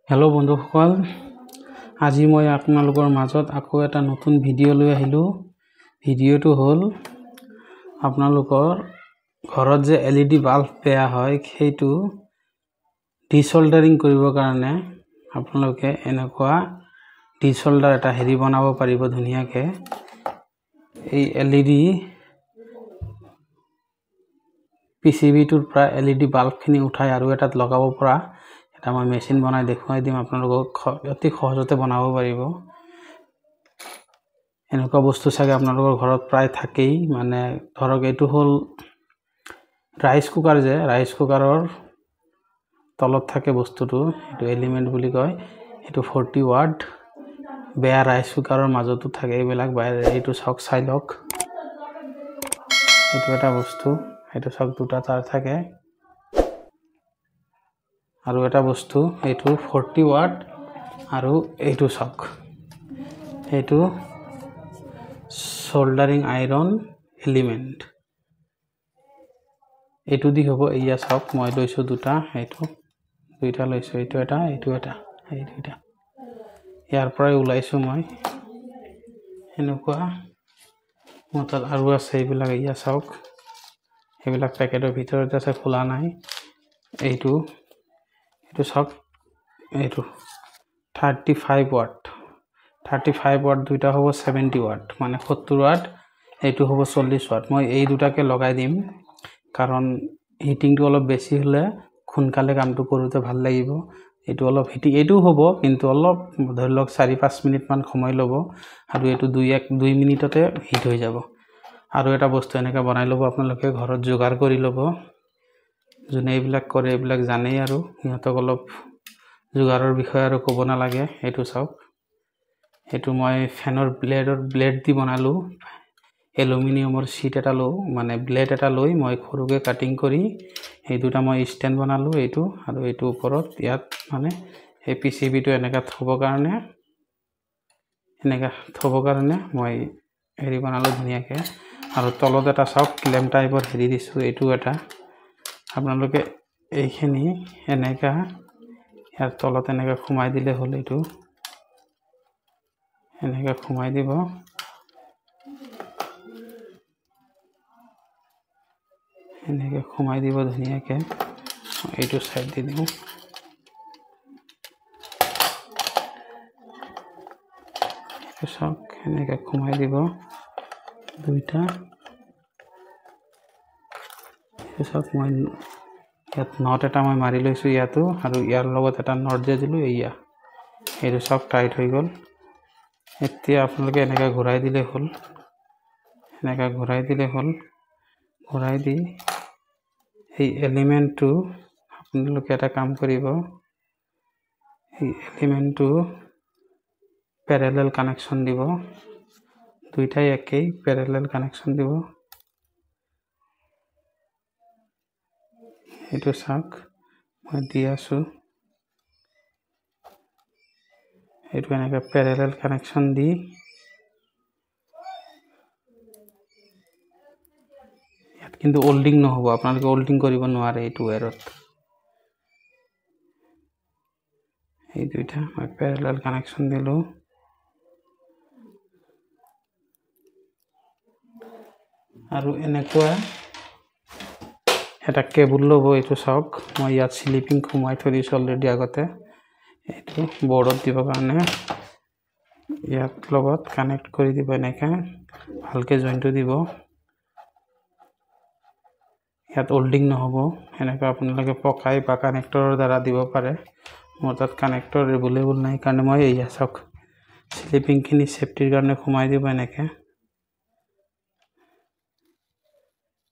Hello' বন্ধুসকল, আজি মই আপোনালোকৰ মাজত আকৌ এটা নতুন ভিডিঅ' লৈ আহিলোঁ। ভিডিঅ'টো হ'ল আপোনালোকৰ ঘৰত যে LED বাল্ব বেয়া হয় সেইটো ডিছল্ডাৰিং কৰিবৰ কাৰণে আপোনালোকে এনেকুৱা ডিছল্ডাৰ এটা বনাব পাৰিব ধুনীয়াকৈ। এই LED PCBটোৰ পৰা LED বাল্বখিনি উঠাই আৰু এটাত লগাব পৰা এটা মই মেচিন বনাই দেখুৱাই দিম আপোনালোকক। অতি সহজতে বনাব পাৰিব। এনেকুৱা বস্তু চাগে আপোনালোকৰ ঘৰত প্ৰায় থাকেই। মানে ধৰক এইটো হ'ল ৰাইচ কুকাৰ, যে ৰাইচ কুকাৰৰ তলত থাকে বস্তুটো, এইটো এলিমেণ্ট বুলি কয়। এইটো 40 ৱাট। বেয়া ৰাইচ কুকাৰৰ মাজতো থাকে এইবিলাক। এইটো চাওক, চাই লওক, এইটো এটা বস্তু। এইটো চাওক, দুটা তার থাকে। আৰু এটা বস্তু, এইটো 40 ৱাট। আৰু এইটো চাওক, এইটো সোল্ডাৰিং আইৰন এলিমেণ্ট। এইটো দি হ'ব। এয়া চাওক, মই লৈছোঁ দুটা, এইটো দুইটা লৈছোঁ, এইটো এটা, এইটো এটা, এই দুইটা ইয়াৰ পৰাই ওলাইছোঁ মই। এনেকুৱা মোৰ তাত আৰু আছে এইবিলাক। এয়া চাওক, এইবিলাক পেকেটৰ ভিতৰত আছে, খোলা নাই। এইটো চাওক, এইটো 35 ৱাট। 35 ৱাট দুইটা হ'ব 70 ৱাট, মানে 70 ৱাট। এইটো হ'ব 40 ৱাট। মই এই দুটাকে লগাই দিম, কাৰণ হিটিংটো অলপ বেছি হ'লে সোনকালে কামটো কৰোঁতে ভাল লাগিব। এইটো অলপ হিটিং, এইটোও হ'ব, কিন্তু অলপ ধৰি লওক 4-5 মিনিটমান সময় ল'ব। আৰু এইটো 2 মিনিটতে হিট হৈ যাব। আৰু এটা বস্তু এনেকৈ বনাই ল'ব আপোনালোকে, ঘৰত যোগাৰ কৰি ল'ব। যোনে এইবিলাক কৰে এইবিলাক জানেই, আৰু সিহঁতক অলপ যোগাৰৰ বিষয়ে আৰু ক'ব নালাগে। এইটো চাওক, এইটো মই ফেনৰ ব্লেড দি বনালোঁ। এলুমিনিয়ামৰ শ্বীট এটা মানে ব্লেড এটা লৈ মই সৰুকৈ কাটিং কৰি এই দুটা মই ষ্টেণ্ড বনালোঁ। এইটো আৰু এইটো ওপৰত, ইয়াত মানে এই PCBটো এনেকৈ থ'বৰ কাৰণে মই বনালোঁ ধুনীয়াকৈ। আৰু তলত এটা চাওক, লেম্প টাইপৰ দিছোঁ। এইটো এটা আপোনালোকে এইখিনি এনেকা ইয়াৰ তলত এনেকৈ সোমাই দিলে হ'ল। এইটো এনেকৈ সোমাই দিব। এনেকৈ সোমাই দিব ধুনীয়াকৈ। এইটো চাইড দি দিওঁ। এইটো চাওক, এনেকৈ সোমাই দিব দুইটা। এইটো চাওক, মই ইয়াত নট এটা মই মাৰি লৈছোঁ ইয়াতো, আৰু ইয়াৰ লগত এটা নট যে দিলোঁ, এইটো চাওক টাইট হৈ গ'ল। এতিয়া আপোনালোকে এনেকৈ ঘূৰাই দিলে হ'ল। ঘূৰাই দি এই এলিমেণ্টটো আপোনালোকে এটা কাম কৰিব, এই এলিমেণ্টটো পেৰেলেল কানেকশ্যন দিব। দুইটাই একেই, পেৰেলেল কানেকশ্যন দিব। এইটো চাওক, মই দি আছোঁ। এইটো এনেকৈ পেৰেলেল কানেকশ্যন দি ইয়াত কিন্তু ওল্ডিং নহ'ব, আপোনালোকে ওল্ডিং কৰিব নোৱাৰে এইটো ৱায়াৰত। এই দুইটা মই পেৰেলেল কানেকশ্যন দিলোঁ। আৰু এনেকুৱা এটা কেবুল ল'ব। এইটো চাওক, মই ইয়াত স্লিপিং সোমাই থৈ দিছোঁ অলৰেডি আগতে। এইটো বৰ্ডত দিবৰ কাৰণে ইয়াত লগত কানেক্ট কৰি দিব। এনেকৈ ভালকৈ জইনটো দিব। ইয়াত ওল্ডিং নহ'ব। এনেকৈ আপোনালোকে পকাই বা কানেক্টৰৰ দ্বাৰা দিব পাৰে। মোৰ তাত কানেক্টৰ এভেইলেবল নাই, কাৰণে মই এয়া চাওক, স্লিপিংখিনি ছেফটিৰ কাৰণে সোমাই দিব এনেকৈ।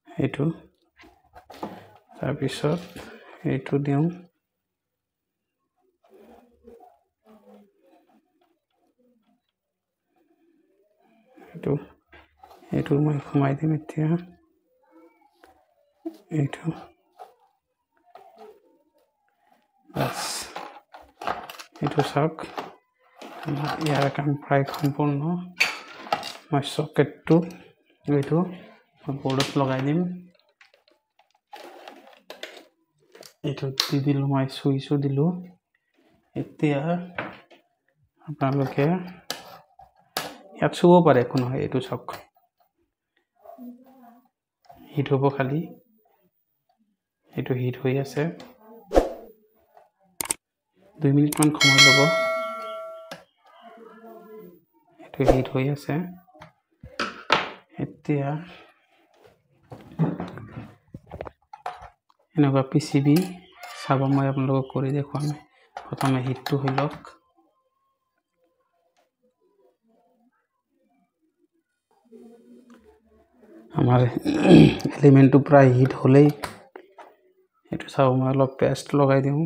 এইটো তাৰপিছত এইটো দিওঁ। এইটো মই সোমাই দিম এতিয়া। এইটো বাছ, এইটো চাওক, ইয়াৰ কাম প্ৰায় সম্পূৰ্ণ। মই চকেটটো এইটো মই বৰ্ডত লগাই দিম। এইটো দি দিলোঁ, মই চুইচো দিলোঁ। এতিয়া আপোনালোকে ইয়াত চুব পাৰে, একো নহয়। এইটো চাওক, হিট হ'ব খালি। এইটো হিট হৈ আছে, 2 মিনিটমান সময় ল'ব। এইটো হিট হৈ আছে। এতিয়া এনেকুৱা PCB চাব, মই আপোনালোকক কৰি দেখুৱাম। প্ৰথমে হিটটো হৈ লওক। আমাৰ এলিমেণ্টটো প্ৰায় হিট হ'লেই এইটো চাব, মই অলপ পেষ্ট লগাই দিওঁ।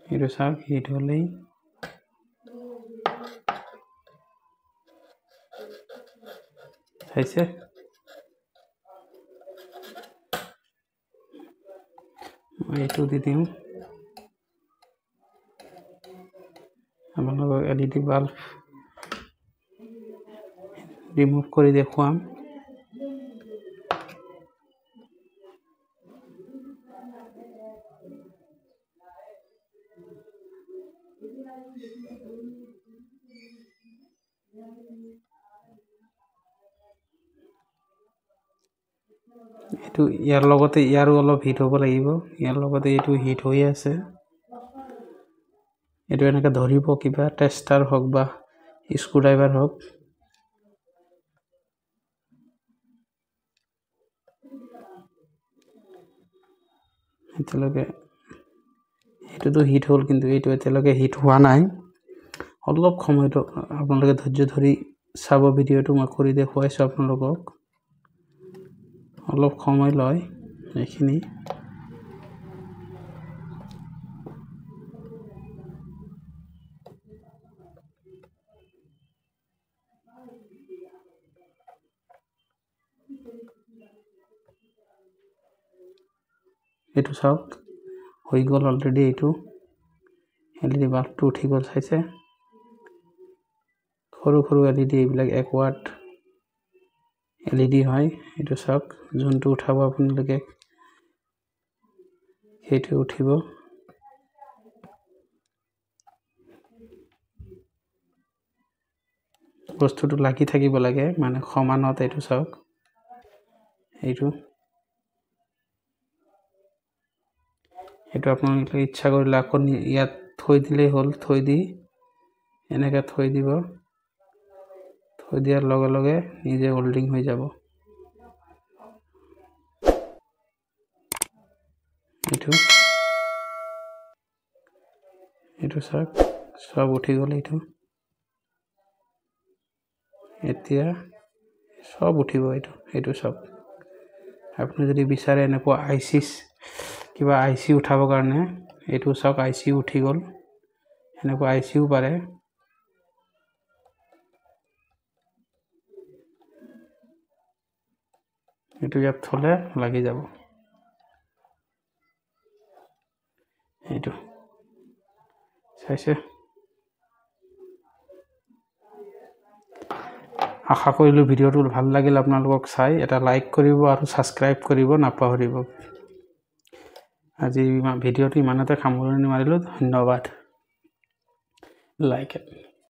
এইটো চাওক, হিট হ'লেই চাইছে। মই এইটো দি দিওঁ। আপোনালোকক LED বাল্ব ৰিমুভ কৰি দেখুৱাম। এইটো ইয়াৰ লগতে ইয়াৰো অলপ হিট হ'ব লাগিব। ইয়াৰ লগতে এইটো হিট হৈ আছে। এইটো এনেকৈ ধৰিব, কিবা টেষ্টাৰ হওক বা স্ক্ৰুড্ৰাইভাৰ হওক। এতিয়ালৈকে এইটোতো হিট হ'ল, কিন্তু এইটো এতিয়ালৈকে হিট হোৱা নাই। অলপ সময়টো আপোনালোকে ধৈৰ্য ধৰি চাব। ভিডিঅ'টো মই কৰি দেখুৱাইছোঁ আপোনালোকক। অলপ সময় লয় এইখিনি। এইটো চাওক, হৈ গ'ল অলৰেডি। এইটো LED বাল্বটো উঠি গ'ল, চাইছে। সৰু সৰু LED, এইবিলাক 1 ৱাট LED হয়। এইটো চাওক, যোনটো উঠাব আপোনালোকে সেইটো উঠিব। বস্তুটো লাগি থাকিব লাগে, মানে সমানত। এইটো চাওক, এইটো আপোনালোকে ইচ্ছা কৰিলে আকৌ ইয়াত থৈ দিলেই হ'ল। থৈ দি এনেকৈ থৈ দিব। থৈ দিয়াৰ লগে লগে নিজে হোল্ডিং হৈ যাব। এইটো চাওক, সব উঠি গ'ল। এতিয়া সব উঠিব। এইটো চাওক। আপুনি যদি বিচাৰে এনেকুৱা কিবা IC উঠাবৰ কাৰণে, এইটো চাওক, IC উঠি গ'ল। এনেকুৱা ICও পাৰে। এইটো ইয়াত থ'লে লাগি যাব। এইটো চাইছে। আশা কৰিলোঁ ভিডিঅ'টো ভাল লাগিল আপোনালোকক চাই। এটা লাইক কৰিব আৰু ছাবস্ক্ৰাইব কৰিব নাপাহৰিব। আজি ভিডিঅ'টো ইমানতে সামৰণি মাৰিলোঁ। ধন্যবাদ। লাইক